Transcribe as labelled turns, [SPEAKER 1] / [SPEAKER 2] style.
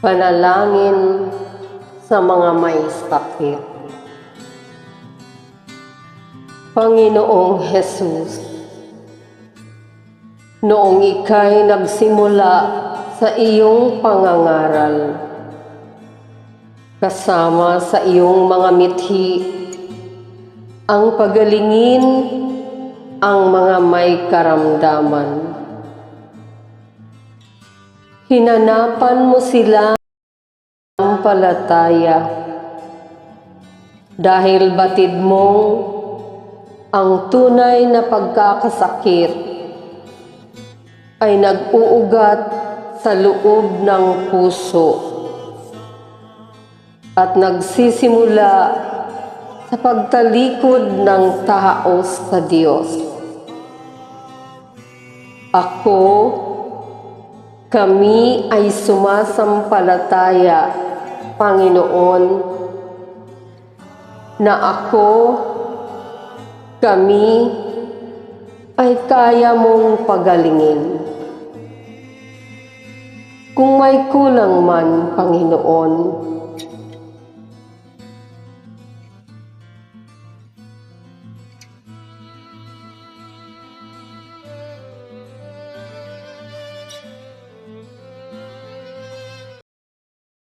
[SPEAKER 1] Panalangin sa mga may sakit. Panginoong Hesus, noong ika'y nagsimula sa iyong pangangaral, kasama sa iyong mga mithi, ang pagalingin ang mga may karamdaman. Hinanapan mo sila ng palataya dahil batid mong ang tunay na pagkakasakit ay nag-uugat sa loob ng puso at nagsisimula sa pagtalikod ng tao sa Diyos. Kami ay sumasampalataya, Panginoon, na kami ay kaya mong pagalingin. Kung may kulang man, Panginoon,